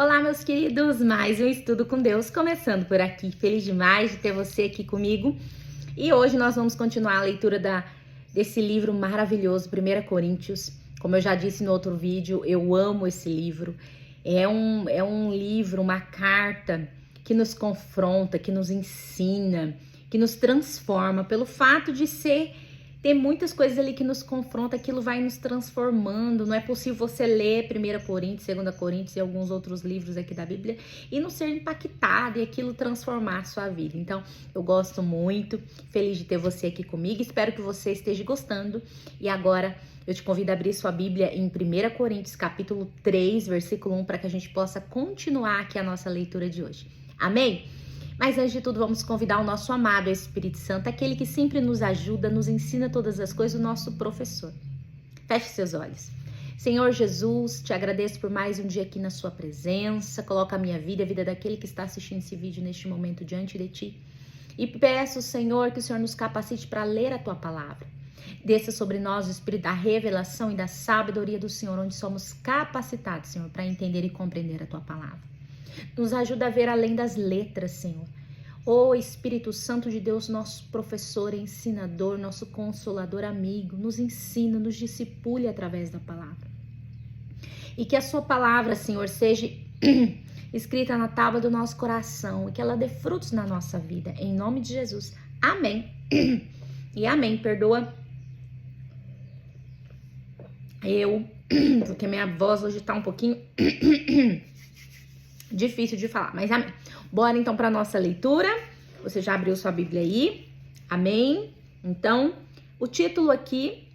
Olá, meus queridos, mais um Estudo com Deus começando por aqui. Feliz demais de ter você aqui comigo. E hoje nós vamos continuar a leitura desse livro maravilhoso, 1 Coríntios. Como eu já disse no outro vídeo, eu amo esse livro. É um livro, uma carta que nos confronta, que nos ensina, que nos transforma. Pelo fato de ter muitas coisas ali que nos confrontam, aquilo vai nos transformando. Não é possível você ler 1 Coríntios, 2 Coríntios e alguns outros livros aqui da Bíblia e não ser impactado e aquilo transformar a sua vida. Então, eu gosto muito, feliz de ter você aqui comigo, espero que você esteja gostando. E agora, eu te convido a abrir sua Bíblia em 1 Coríntios, capítulo 3, versículo 1, para que a gente possa continuar aqui a nossa leitura de hoje. Amém? Mas antes de tudo, vamos convidar o nosso amado Espírito Santo, aquele que sempre nos ajuda, nos ensina todas as coisas, o nosso professor. Feche seus olhos. Senhor Jesus, te agradeço por mais um dia aqui na sua presença. Coloca a minha vida, a vida daquele que está assistindo esse vídeo neste momento diante de ti. E peço, Senhor, que o Senhor nos capacite para ler a tua palavra. Desça sobre nós o Espírito da revelação e da sabedoria do Senhor, onde somos capacitados, Senhor, para entender e compreender a tua palavra. Nos ajuda a ver além das letras, Senhor. Ô Espírito Santo de Deus, nosso professor, ensinador, nosso consolador, amigo, nos ensina, nos discipule através da palavra. E que a sua palavra, Senhor, seja escrita na tábua do nosso coração e que ela dê frutos na nossa vida. Em nome de Jesus. Amém. E amém. Perdoa porque minha voz hoje tá um pouquinho difícil de falar, mas amém. Bora então para nossa leitura. Você já abriu sua Bíblia aí? Amém? Então, o título aqui,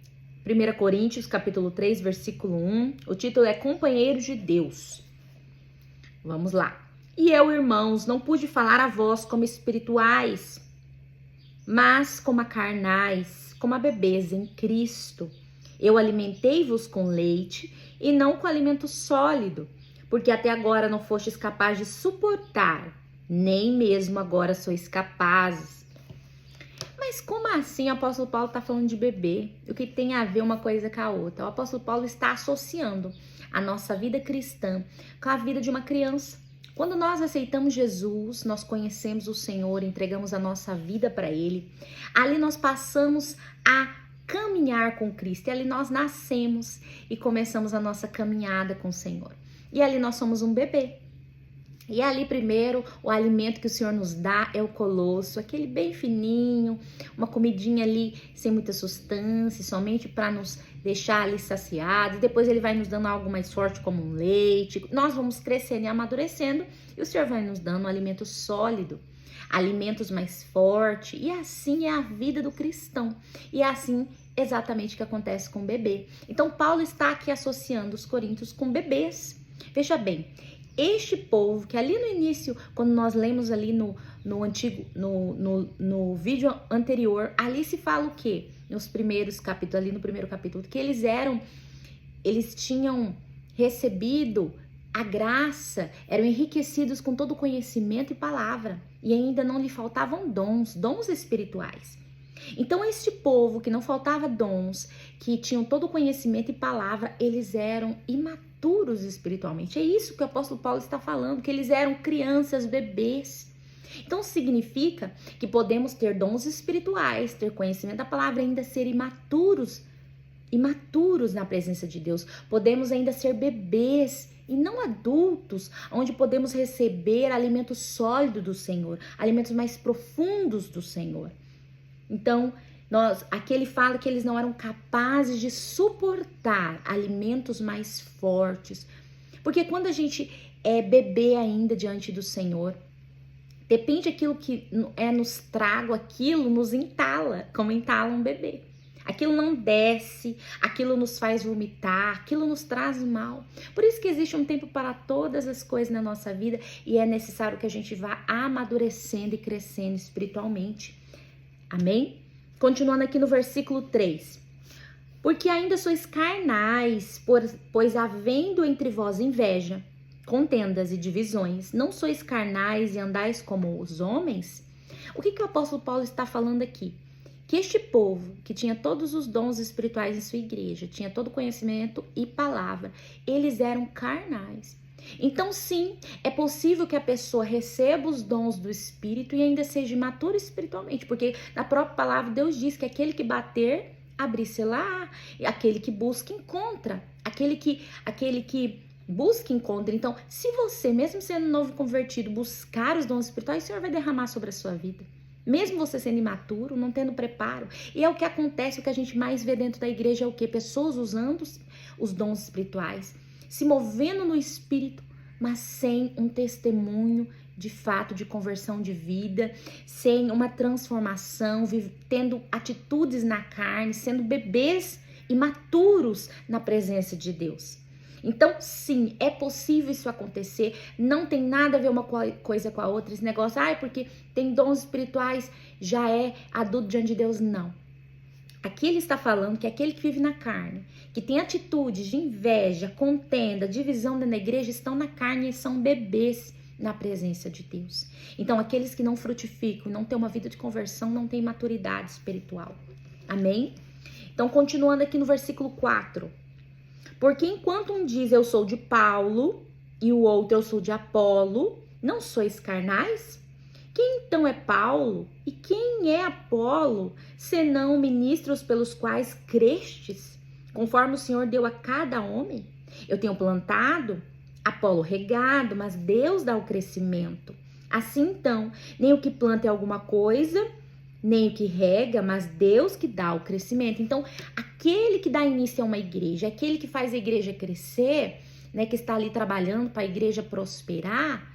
1 Coríntios, capítulo 3, versículo 1. O título é Companheiros de Deus. Vamos lá. E eu, irmãos, não pude falar a vós como espirituais, mas como a carnais, como a bebês em Cristo. Eu alimentei-vos com leite e não com alimento sólido, porque até agora não fostes capazes de suportar, nem mesmo agora sois capazes. Mas como assim o apóstolo Paulo está falando de bebê? O que tem a ver uma coisa com a outra? O apóstolo Paulo está associando a nossa vida cristã com a vida de uma criança. Quando nós aceitamos Jesus, nós conhecemos o Senhor, entregamos a nossa vida para Ele, ali nós passamos a caminhar com Cristo, e ali nós nascemos e começamos a nossa caminhada com o Senhor. E ali nós somos um bebê. E ali primeiro o alimento que o Senhor nos dá é o colosso, aquele bem fininho, uma comidinha ali sem muita substância, somente para nos deixar ali saciados. Depois ele vai nos dando algo mais forte como um leite. Nós vamos crescendo e amadurecendo e o Senhor vai nos dando um alimento sólido, alimentos mais fortes. E assim é a vida do cristão. E é assim exatamente o que acontece com o bebê. Então Paulo está aqui associando os coríntios com bebês. Veja bem, este povo que ali no início, quando nós lemos ali no vídeo anterior, ali se fala o quê? Nos primeiros capítulos, ali no primeiro capítulo, que eles tinham recebido a graça, eram enriquecidos com todo o conhecimento e palavra, e ainda não lhe faltavam dons espirituais. Então, este povo que não faltava dons, que tinham todo o conhecimento e palavra, eles eram imaturos espiritualmente. É isso que o apóstolo Paulo está falando, que eles eram crianças, bebês. Então, significa que podemos ter dons espirituais, ter conhecimento da palavra e ainda ser imaturos na presença de Deus. Podemos ainda ser bebês e não adultos, onde podemos receber alimento sólido do Senhor, alimentos mais profundos do Senhor. Então, aqui ele fala que eles não eram capazes de suportar alimentos mais fortes. Porque quando a gente é bebê ainda diante do Senhor, depende daquilo que nos trago, aquilo nos entala, como entala um bebê. Aquilo não desce, aquilo nos faz vomitar, aquilo nos traz mal. Por isso que existe um tempo para todas as coisas na nossa vida e é necessário que a gente vá amadurecendo e crescendo espiritualmente. Amém? Continuando aqui no versículo 3. Porque ainda sois carnais, pois havendo entre vós inveja, contendas e divisões, não sois carnais e andais como os homens? O que o apóstolo Paulo está falando aqui? Que este povo, que tinha todos os dons espirituais em sua igreja, tinha todo conhecimento e palavra, eles eram carnais. Então, sim, é possível que a pessoa receba os dons do Espírito e ainda seja imatura espiritualmente, porque na própria palavra Deus diz que aquele que bater, abrir-se-lá, aquele que busca, encontra, aquele que busca, encontra. Então, se você, mesmo sendo novo convertido, buscar os dons espirituais, o Senhor vai derramar sobre a sua vida. Mesmo você sendo imaturo, não tendo preparo. E é o que acontece, o que a gente mais vê dentro da igreja é o quê? Pessoas usando os dons espirituais, se movendo no Espírito, mas sem um testemunho de fato de conversão de vida, sem uma transformação, tendo atitudes na carne, sendo bebês imaturos na presença de Deus. Então, sim, é possível isso acontecer, não tem nada a ver uma coisa com a outra, esse negócio, porque tem dons espirituais, já é adulto diante de Deus, não. Aqui ele está falando que aquele que vive na carne, que tem atitudes de inveja, contenda, divisão dentro da igreja, estão na carne e são bebês na presença de Deus. Então, aqueles que não frutificam, não têm uma vida de conversão, não têm maturidade espiritual. Amém? Então, continuando aqui no versículo 4. Porque enquanto um diz eu sou de Paulo e o outro eu sou de Apolo, não sois carnais? Quem então é Paulo e quem é Apolo, senão ministros pelos quais crestes, conforme o Senhor deu a cada homem? Eu tenho plantado, Apolo regado, mas Deus dá o crescimento. Assim então, nem o que planta é alguma coisa, nem o que rega, mas Deus que dá o crescimento. Então, aquele que dá início a uma igreja, aquele que faz a igreja crescer, né, que está ali trabalhando para a igreja prosperar,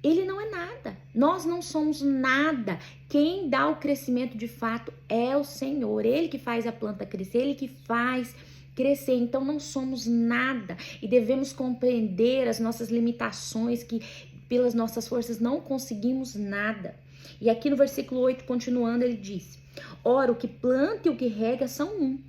ele não é nada. Nós não somos nada. Quem dá o crescimento de fato é o Senhor. Ele que faz a planta crescer, ele que faz crescer. Então não somos nada e devemos compreender as nossas limitações, que pelas nossas forças não conseguimos nada. E aqui no versículo 8, continuando, ele diz: ora, o que planta e o que rega são um,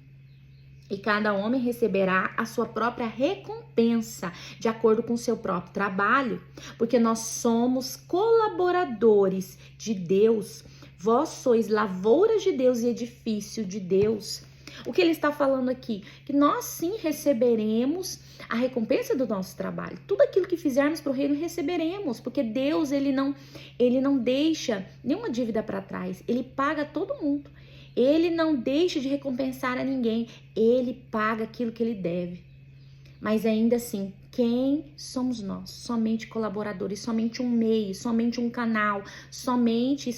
e cada homem receberá a sua própria recompensa, de acordo com o seu próprio trabalho, porque nós somos colaboradores de Deus. Vós sois lavouras de Deus e edifício de Deus. O que ele está falando aqui? Que nós sim receberemos a recompensa do nosso trabalho. Tudo aquilo que fizermos para o reino receberemos, porque Deus ele não deixa nenhuma dívida para trás. Ele paga todo mundo. Ele não deixa de recompensar a ninguém. Ele paga aquilo que ele deve. Mas ainda assim, quem somos nós? Somente colaboradores, somente um meio, somente um canal, somente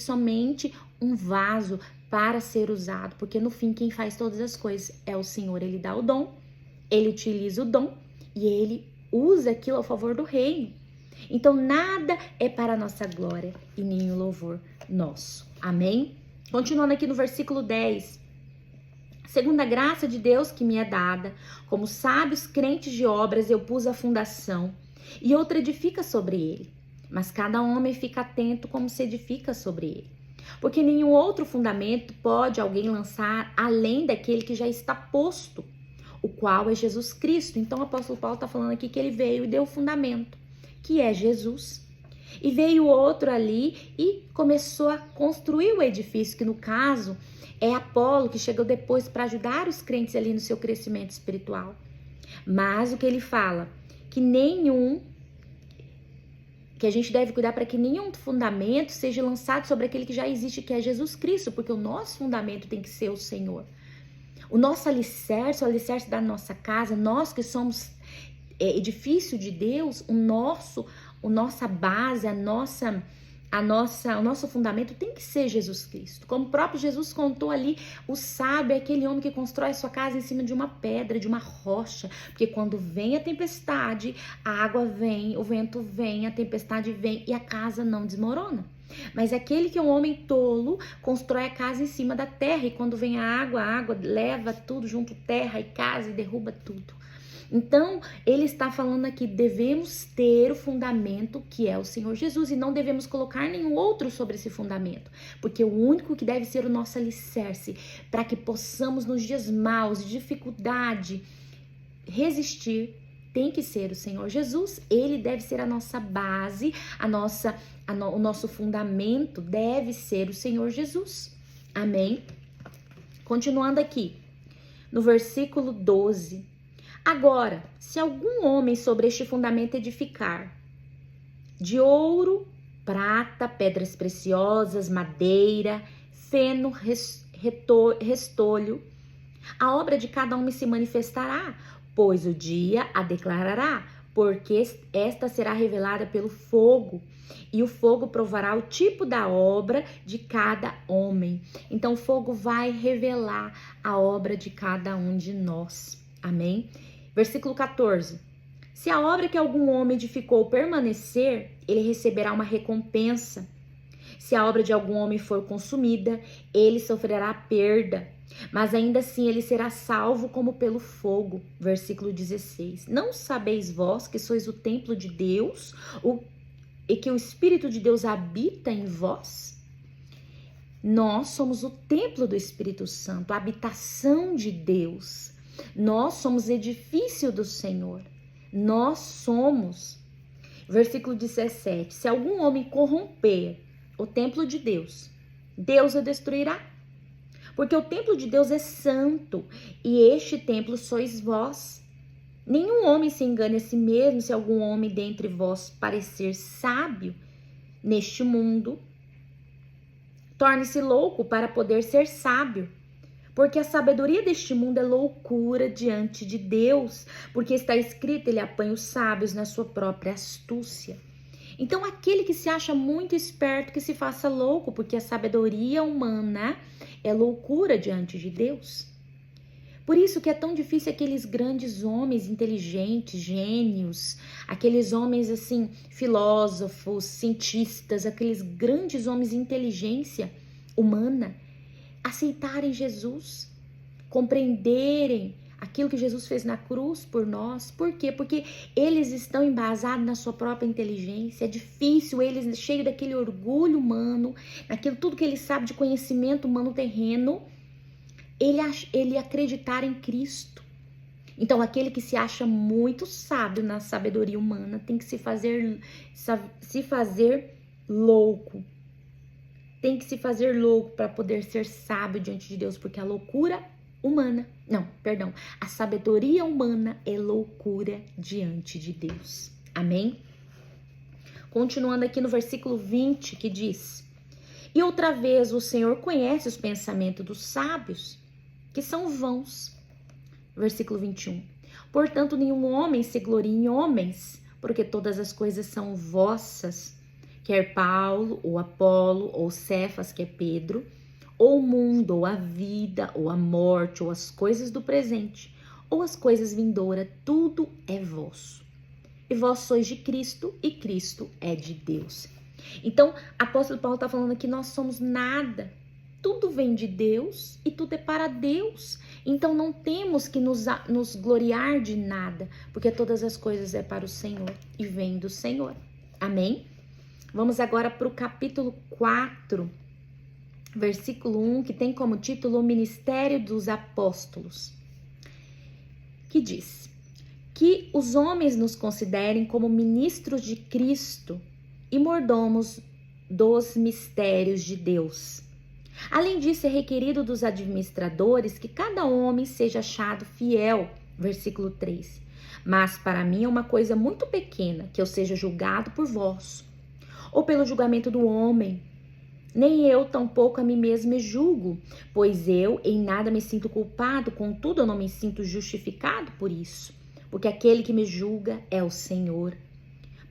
um vaso para ser usado. Porque no fim, quem faz todas as coisas é o Senhor. Ele dá o dom, ele utiliza o dom e ele usa aquilo a favor do reino. Então, nada é para a nossa glória e nenhum louvor nosso. Amém? Continuando aqui no versículo 10. Segundo a graça de Deus que me é dada, como sábios crentes de obras, eu pus a fundação, e outra edifica sobre ele. Mas cada homem fica atento como se edifica sobre ele. Porque nenhum outro fundamento pode alguém lançar além daquele que já está posto, o qual é Jesus Cristo. Então o apóstolo Paulo está falando aqui que ele veio e deu o fundamento, que é Jesus. E veio outro ali e começou a construir o edifício, que no caso é Apolo, que chegou depois para ajudar os crentes ali no seu crescimento espiritual. Mas o que ele fala? Que a gente deve cuidar para que nenhum fundamento seja lançado sobre aquele que já existe, que é Jesus Cristo, porque o nosso fundamento tem que ser o Senhor. O nosso alicerce, o alicerce da nossa casa, nós que somos edifício de Deus, a nossa base, o nosso fundamento tem que ser Jesus Cristo. Como o próprio Jesus contou ali, o sábio é aquele homem que constrói a sua casa em cima de uma pedra, de uma rocha, porque quando vem a tempestade, a água vem, o vento vem, a tempestade vem e a casa não desmorona. Mas aquele que é um homem tolo, constrói a casa em cima da terra, e quando vem a água leva tudo junto, terra e casa, e derruba tudo. Então, ele está falando aqui, devemos ter o fundamento que é o Senhor Jesus e não devemos colocar nenhum outro sobre esse fundamento, porque o único que deve ser o nosso alicerce para que possamos nos dias maus, de dificuldade, resistir, tem que ser o Senhor Jesus. Ele deve ser a nossa base, o nosso fundamento deve ser o Senhor Jesus. Amém? Continuando aqui, no versículo 12. Agora, se algum homem sobre este fundamento edificar, de ouro, prata, pedras preciosas, madeira, feno, restolho, a obra de cada homem se manifestará, pois o dia a declarará, porque esta será revelada pelo fogo, e o fogo provará o tipo da obra de cada homem. Então o fogo vai revelar a obra de cada um de nós. Amém? Versículo 14. Se a obra que algum homem edificou permanecer, ele receberá uma recompensa. Se a obra de algum homem for consumida, ele sofrerá perda, mas ainda assim ele será salvo como pelo fogo. Versículo 16. Não sabeis vós que sois o templo de Deus e que o Espírito de Deus habita em vós? Nós somos o templo do Espírito Santo, a habitação de Deus. Nós somos edifício do Senhor. Nós somos. Versículo 17. Se algum homem corromper o templo de Deus, Deus o destruirá. Porque o templo de Deus é santo, e este templo sois vós. Nenhum homem se engane a si mesmo. Se algum homem dentre vós parecer sábio neste mundo, torne-se louco para poder ser sábio. Porque a sabedoria deste mundo é loucura diante de Deus. Porque está escrito, ele apanha os sábios na sua própria astúcia. Então, aquele que se acha muito esperto, que se faça louco, porque a sabedoria humana é loucura diante de Deus. Por isso que é tão difícil aqueles grandes homens inteligentes, gênios, aqueles homens assim, filósofos, cientistas, aqueles grandes homens de inteligência humana, aceitarem Jesus, compreenderem aquilo que Jesus fez na cruz por nós. Por quê? Porque eles estão embasados na sua própria inteligência. É difícil eles, cheios daquele orgulho humano, naquilo tudo que eles sabem de conhecimento humano terreno, ele acreditar em Cristo. Então, aquele que se acha muito sábio na sabedoria humana tem que se fazer louco. Tem que se fazer louco para poder ser sábio diante de Deus, porque a loucura humana, a sabedoria humana é loucura diante de Deus. Amém? Continuando aqui no versículo 20, que diz: e outra vez o Senhor conhece os pensamentos dos sábios, que são vãos. Versículo 21. Portanto, nenhum homem se glorie em homens, porque todas as coisas são vossas, quer Paulo, ou Apolo, ou Cefas, que é Pedro, ou o mundo, ou a vida, ou a morte, ou as coisas do presente, ou as coisas vindouras, tudo é vosso. E vós sois de Cristo, e Cristo é de Deus. Então, apóstolo Paulo está falando que nós somos nada. Tudo vem de Deus e tudo é para Deus. Então, não temos que nos gloriar de nada, porque todas as coisas é para o Senhor e vem do Senhor. Amém? Vamos agora para o capítulo 4, versículo 1, que tem como título o Ministério dos Apóstolos, que diz: que os homens nos considerem como ministros de Cristo e mordomos dos mistérios de Deus. Além disso, é requerido dos administradores que cada homem seja achado fiel. Versículo 3. Mas para mim é uma coisa muito pequena que eu seja julgado por vós, ou pelo julgamento do homem. Nem eu tampouco a mim mesmo me julgo, pois eu em nada me sinto culpado, contudo eu não me sinto justificado por isso, porque aquele que me julga é o Senhor.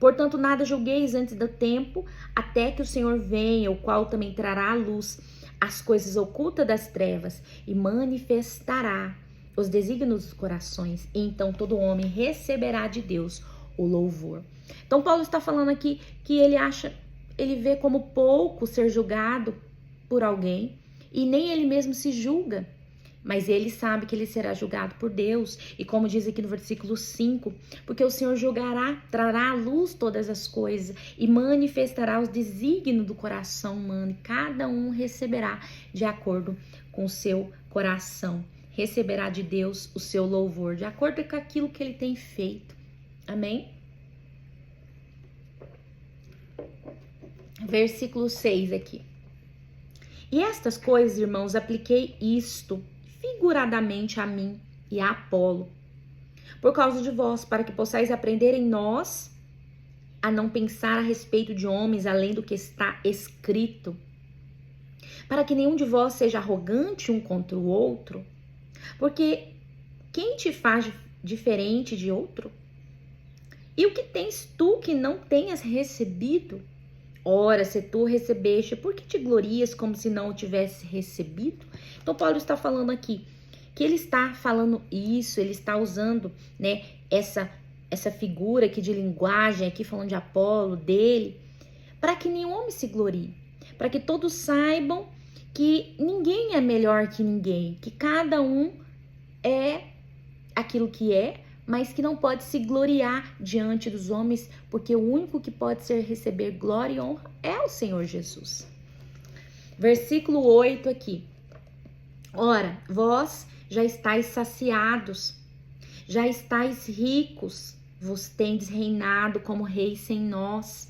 Portanto, nada julgueis antes do tempo, até que o Senhor venha, o qual também trará à luz as coisas ocultas das trevas e manifestará os desígnios dos corações. E então todo homem receberá de Deus o louvor. Então Paulo está falando aqui que ele vê como pouco ser julgado por alguém e nem ele mesmo se julga. Mas ele sabe que ele será julgado por Deus. E como diz aqui no versículo 5, porque o Senhor julgará, trará à luz todas as coisas e manifestará os desígnios do coração humano. E cada um receberá de acordo com o seu coração. Receberá de Deus o seu louvor, de acordo com aquilo que ele tem feito. Amém? Versículo 6 aqui. E estas coisas, irmãos, apliquei isto figuradamente a mim e a Apolo, por causa de vós, para que possais aprender em nós a não pensar a respeito de homens além do que está escrito, para que nenhum de vós seja arrogante um contra o outro, porque quem te faz diferente de outro? E o que tens tu que não tenhas recebido? Ora, se tu recebeste, por que te glorias como se não o tivesse recebido? Então Paulo está falando aqui que ele está falando isso, ele está usando, né, essa figura aqui de linguagem, aqui falando de Apolo, dele, para que nenhum homem se glorie, para que todos saibam que ninguém é melhor que ninguém, que cada um é aquilo que é, mas que não pode se gloriar diante dos homens, porque o único que pode receber glória e honra é o Senhor Jesus. Versículo 8 aqui. Ora, vós já estáis saciados, já estáis ricos, vos tendes reinado como reis sem nós.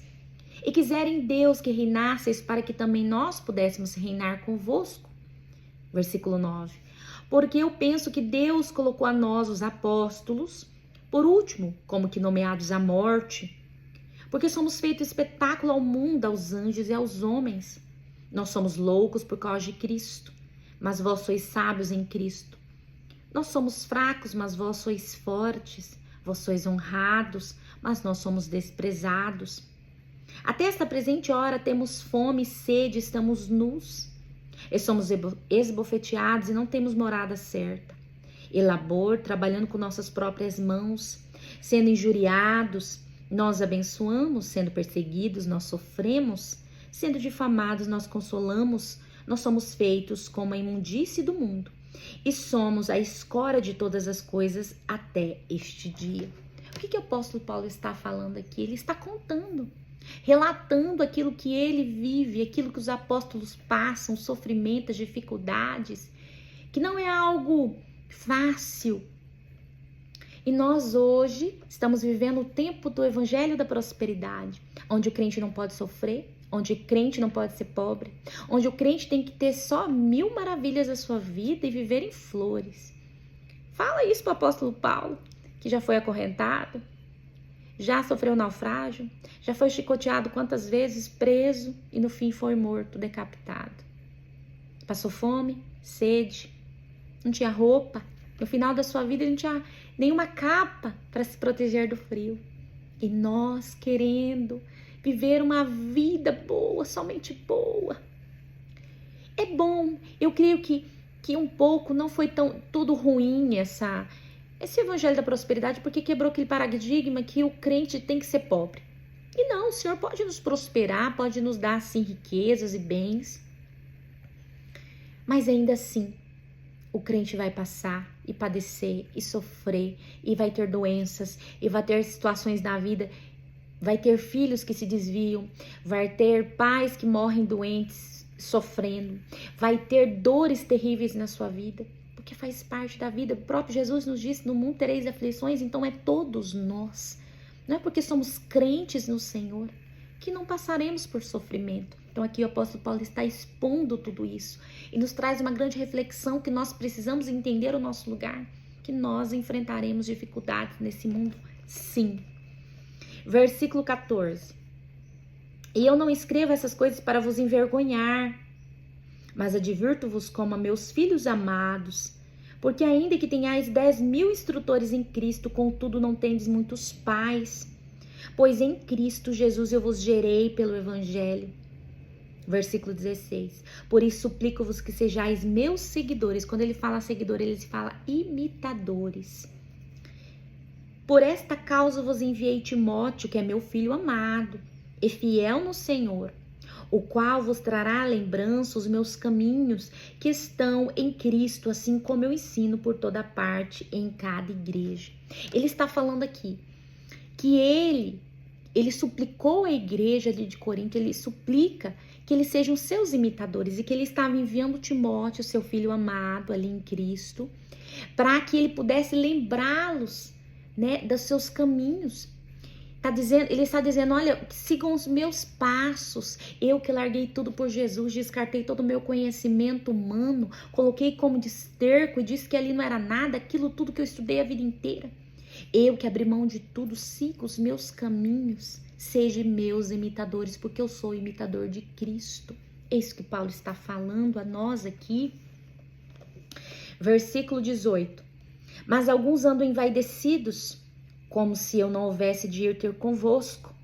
E quiserem Deus que reinasseis para que também nós pudéssemos reinar convosco. Versículo 9. Porque eu penso que Deus colocou a nós, os apóstolos, por último, como que nomeados à morte, porque somos feito espetáculo ao mundo, aos anjos e aos homens. Nós somos loucos por causa de Cristo, mas vós sois sábios em Cristo. Nós somos fracos, mas vós sois fortes. Vós sois honrados, mas nós somos desprezados. Até esta presente hora temos fome e sede, estamos nus. E somos esbofeteados e não temos morada certa. E labor, trabalhando com nossas próprias mãos, sendo injuriados, nós abençoamos, sendo perseguidos, nós sofremos, sendo difamados, nós consolamos, nós somos feitos como a imundície do mundo e somos a escória de todas as coisas até este dia. O que o apóstolo Paulo está falando aqui? Ele está contando, relatando aquilo que ele vive, aquilo que os apóstolos passam, sofrimentos, dificuldades, que não é algo fácil. E nós hoje estamos vivendo o tempo do evangelho da prosperidade, onde o crente não pode sofrer, onde o crente não pode ser pobre, onde o crente tem que ter só 1000 maravilhas da sua vida e viver em flores. Fala isso para o apóstolo Paulo, que já foi acorrentado, já sofreu naufrágio, já foi chicoteado quantas vezes, preso e no fim foi morto, decapitado. Passou fome, sede, não tinha roupa. No final da sua vida ele não tinha nenhuma capa para se proteger do frio. E nós querendo viver uma vida boa, somente boa. É bom, eu creio que um pouco não foi tão tudo ruim esse evangelho da prosperidade, porque quebrou aquele paradigma que o crente tem que ser pobre. E não, o Senhor pode nos prosperar, pode nos dar assim riquezas e bens. Mas ainda assim, o crente vai passar e padecer e sofrer e vai ter doenças e vai ter situações na vida, vai ter filhos que se desviam, vai ter pais que morrem doentes, sofrendo, vai ter dores terríveis na sua vida, porque faz parte da vida. O próprio Jesus nos disse, no mundo tereis aflições, então é todos nós. Não é porque somos crentes no Senhor que não passaremos por sofrimento. Então aqui o apóstolo Paulo está expondo tudo isso e nos traz uma grande reflexão que nós precisamos entender o nosso lugar, que nós enfrentaremos dificuldades nesse mundo, sim. Versículo 14. E eu não escrevo essas coisas para vos envergonhar, mas advirto-vos como a meus filhos amados, porque ainda que tenhais 10.000 instrutores em Cristo, contudo não tendes muitos pais, pois em Cristo Jesus eu vos gerei pelo Evangelho. Versículo 16. Por isso suplico-vos que sejais meus seguidores. Quando ele fala seguidor, ele fala imitadores. Por esta causa vos enviei Timóteo, que é meu filho amado e fiel no Senhor, o qual vos trará à lembrança os meus caminhos que estão em Cristo, assim como eu ensino por toda parte em cada igreja. Ele está falando aqui que ele suplicou à igreja ali de Corinto, ele suplica que eles sejam seus imitadores e que ele estava enviando Timóteo, seu filho amado ali em Cristo, para que ele pudesse lembrá-los, né, dos seus caminhos. Ele está dizendo, olha, sigam os meus passos. Eu que larguei tudo por Jesus, descartei todo o meu conhecimento humano, coloquei como desterco e disse que ali não era nada, aquilo tudo que eu estudei a vida inteira. Eu que abri mão de tudo, siga os meus caminhos, sejam meus imitadores, porque eu sou imitador de Cristo. É isso que Paulo está falando a nós aqui. Versículo 18. Mas alguns andam envaidecidos, como se eu não houvesse de ir ter convosco.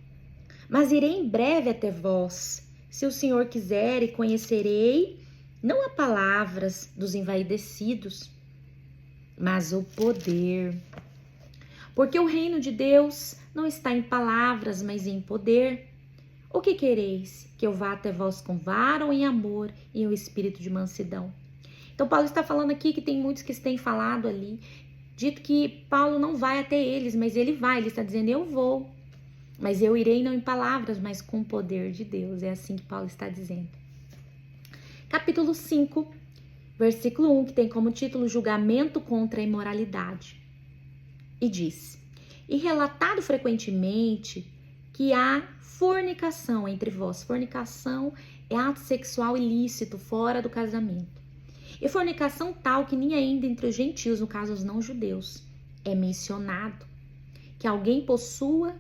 Mas irei em breve até vós, se o Senhor quiser, e conhecerei, não a palavras dos envaidecidos, mas o poder. Porque o reino de Deus não está em palavras, mas em poder. O que quereis? Que eu vá até vós com vara ou em amor e em espírito de mansidão? Então Paulo está falando aqui que tem muitos que têm falado ali, dito que Paulo não vai até eles, mas ele vai, ele está dizendo eu vou, mas eu irei não em palavras, mas com o poder de Deus, é assim que Paulo está dizendo. Capítulo 5, versículo 1, que tem como título julgamento contra a imoralidade. E diz, e relatado frequentemente que há fornicação entre vós. Fornicação é ato sexual ilícito fora do casamento. E fornicação tal que nem ainda entre os gentios, no caso os não-judeus, é mencionado que alguém possua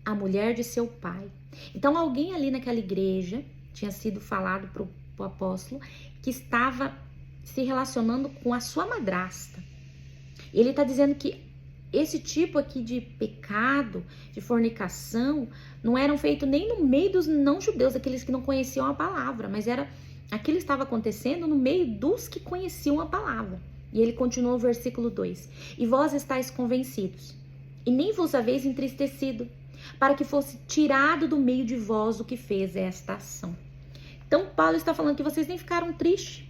a mulher de seu pai. Então alguém ali naquela igreja, tinha sido falado para o apóstolo, que estava se relacionando com a sua madrasta. Ele está dizendo que esse tipo aqui de pecado, de fornicação, não eram feitos nem no meio dos não-judeus, aqueles que não conheciam a palavra, mas aquilo estava acontecendo no meio dos que conheciam a palavra. E ele continua o versículo 2. E vós estáis convencidos, e nem vos haveis entristecido, para que fosse tirado do meio de vós o que fez esta ação. Então Paulo está falando que vocês nem ficaram tristes,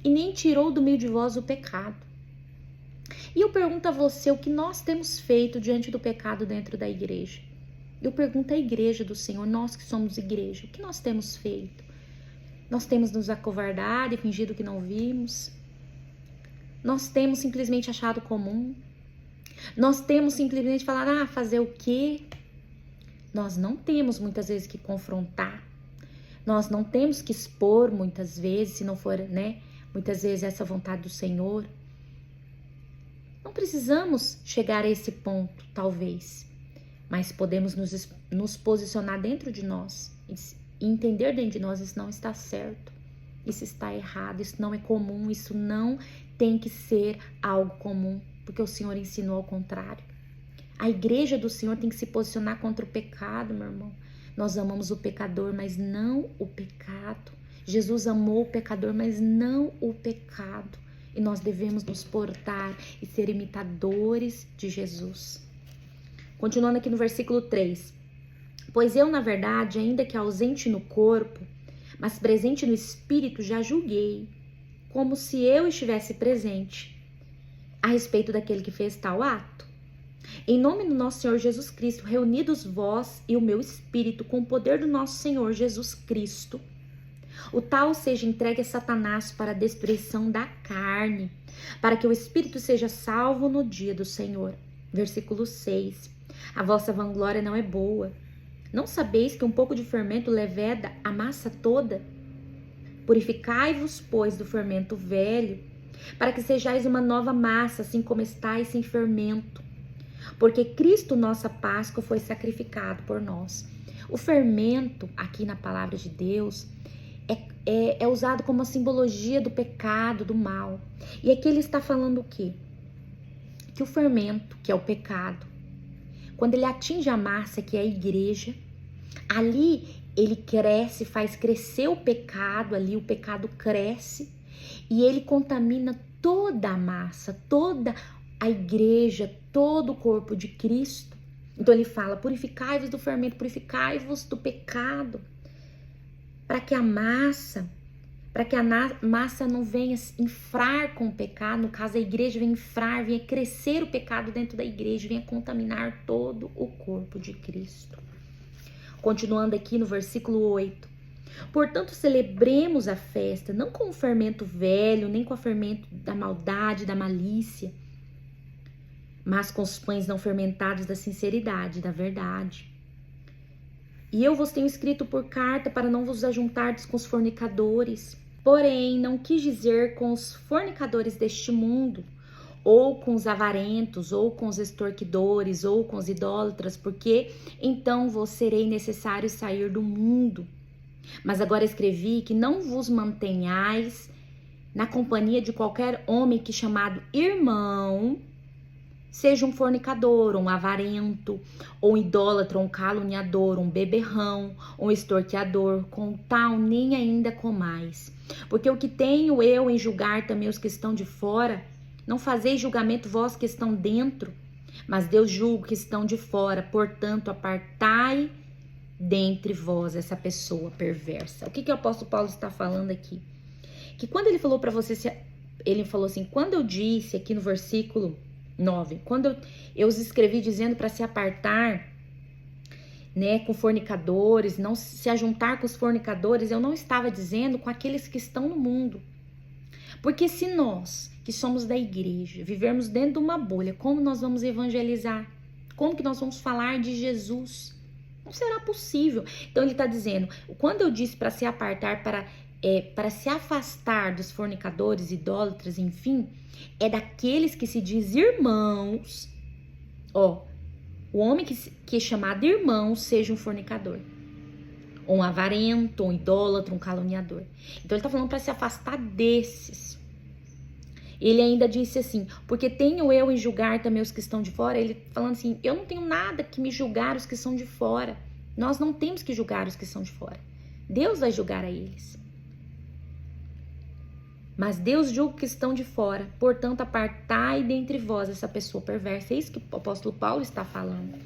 e nem tirou do meio de vós o pecado. E eu pergunto a você o que nós temos feito diante do pecado dentro da igreja. Eu pergunto à igreja do Senhor, nós que somos igreja, o que nós temos feito? Nós temos nos acovardado e fingido que não vimos? Nós temos simplesmente achado comum? Nós temos simplesmente falado, fazer o quê? Nós não temos muitas vezes que confrontar. Nós não temos que expor muitas vezes, se não for, muitas vezes essa vontade do Senhor. Não precisamos chegar a esse ponto, talvez, mas podemos nos posicionar dentro de nós e entender dentro de nós, isso não está certo, isso está errado, isso não é comum, isso não tem que ser algo comum, porque o Senhor ensinou ao contrário. A igreja do Senhor tem que se posicionar contra o pecado, meu irmão. Nós amamos o pecador, mas não o pecado. Jesus amou o pecador, mas não o pecado. E nós devemos nos portar e ser imitadores de Jesus. Continuando aqui no versículo 3. Pois eu, na verdade, ainda que ausente no corpo, mas presente no espírito, já julguei, como se eu estivesse presente, a respeito daquele que fez tal ato. Em nome do nosso Senhor Jesus Cristo, reunidos vós e o meu espírito com o poder do nosso Senhor Jesus Cristo, o tal seja entregue a Satanás para a destruição da carne, para que o espírito seja salvo no dia do Senhor. Versículo 6. A vossa vanglória não é boa. Não sabeis que um pouco de fermento leveda a massa toda? Purificai-vos, pois, do fermento velho, para que sejais uma nova massa, assim como estáis sem fermento. Porque Cristo, nossa Páscoa, foi sacrificado por nós. O fermento, aqui na palavra de Deus, é usado como uma simbologia do pecado, do mal. E aqui ele está falando o quê? Que o fermento, que é o pecado, quando ele atinge a massa, que é a igreja, ali ele cresce, faz crescer o pecado, ali o pecado cresce e ele contamina toda a massa, toda a igreja, todo o corpo de Cristo. Então ele fala, purificai-vos do fermento, purificai-vos do pecado, para que a massa não venha infrar com o pecado, no caso a igreja venha infrar, venha crescer o pecado dentro da igreja, venha contaminar todo o corpo de Cristo. Continuando aqui no versículo 8. Portanto, celebremos a festa, não com o fermento velho, nem com o fermento da maldade, da malícia, mas com os pães não fermentados da sinceridade, da verdade. E eu vos tenho escrito por carta para não vos ajuntardes com os fornicadores. Porém, não quis dizer com os fornicadores deste mundo, ou com os avarentos, ou com os extorquidores, ou com os idólatras, porque então vos serei necessário sair do mundo. Mas agora escrevi que não vos mantenhais na companhia de qualquer homem que, chamado irmão, seja um fornicador, um avarento, ou um idólatra, um caluniador, um beberrão, um extorqueador, com tal nem ainda comais. Porque o que tenho eu em julgar também os que estão de fora, não fazeis julgamento vós que estão dentro, mas Deus julga que estão de fora. Portanto, apartai dentre vós essa pessoa perversa. O que o apóstolo Paulo está falando aqui? Que quando ele falou para você, ele falou assim, quando eu disse aqui no versículo 9, quando eu os escrevi dizendo para se apartar, né, com fornicadores, não se ajuntar com os fornicadores, eu não estava dizendo com aqueles que estão no mundo. Porque se nós, que somos da igreja, vivermos dentro de uma bolha, como nós vamos evangelizar? Como que nós vamos falar de Jesus? Não será possível. Então ele está dizendo, quando eu disse para se apartar, para se afastar dos fornicadores, idólatras, enfim, é daqueles que se diz irmãos. Ó, o homem que é chamado irmão seja um fornicador, ou um avarento, um idólatra, um caluniador. Então ele está falando para se afastar desses. Ele ainda disse assim, porque tenho eu em julgar também os que estão de fora. Ele falando assim, eu não tenho nada que me julgar os que são de fora. Nós não temos que julgar os que são de fora. Deus vai julgar a eles. Mas Deus julga os que estão de fora. Portanto, apartai dentre vós essa pessoa perversa. É isso que o apóstolo Paulo está falando.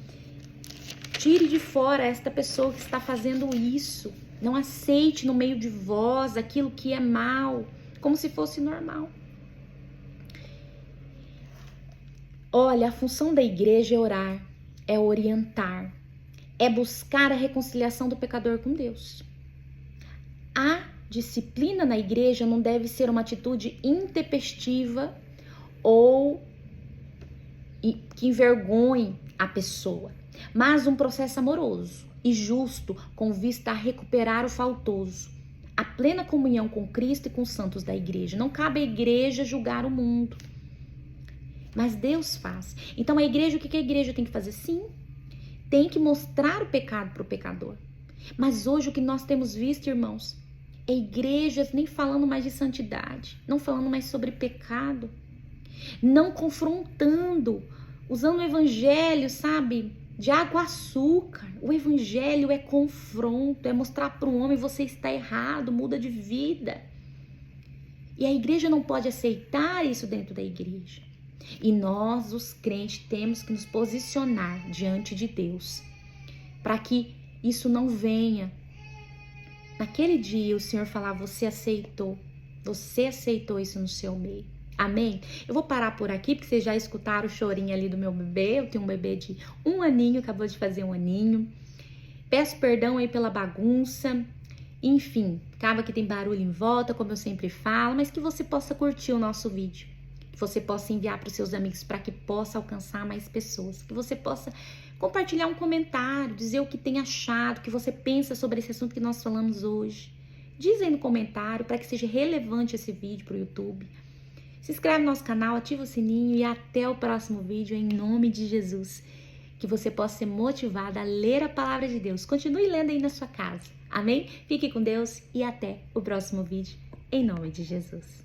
Tire de fora esta pessoa que está fazendo isso. Não aceite no meio de vós aquilo que é mal, como se fosse normal. Olha, a função da igreja é orar, é orientar, é buscar a reconciliação do pecador com Deus. A disciplina na igreja não deve ser uma atitude intempestiva ou que envergonhe a pessoa, mas um processo amoroso e justo com vista a recuperar o faltoso, a plena comunhão com Cristo e com os santos da igreja. Não cabe à igreja julgar o mundo, mas Deus faz. Então a igreja, o que a igreja tem que fazer? Sim, tem que mostrar o pecado para o pecador. Mas hoje o que nós temos visto, irmãos, é igrejas nem falando mais de santidade, não falando mais sobre pecado, não confrontando, usando o evangelho, sabe, de água açúcar. O evangelho é confronto, é mostrar para o homem, você está errado, muda de vida. E a igreja não pode aceitar isso dentro da igreja. E nós, os crentes, temos que nos posicionar diante de Deus para que isso não venha. Naquele dia o Senhor falar, você aceitou isso no seu meio. Amém? Eu vou parar por aqui, porque vocês já escutaram o chorinho ali do meu bebê. Eu tenho um bebê de 1 aninho, acabou de fazer 1 aninho. Peço perdão aí pela bagunça. Enfim, acaba que tem barulho em volta, como eu sempre falo, mas que você possa curtir o nosso vídeo. Que você possa enviar para os seus amigos para que possa alcançar mais pessoas. Que você possa compartilhar um comentário, dizer o que tem achado, o que você pensa sobre esse assunto que nós falamos hoje. Diz aí no comentário para que seja relevante esse vídeo para o YouTube. Se inscreve no nosso canal, ativa o sininho e até o próximo vídeo, em nome de Jesus. Que você possa ser motivada a ler a palavra de Deus. Continue lendo aí na sua casa. Amém? Fique com Deus e até o próximo vídeo, em nome de Jesus.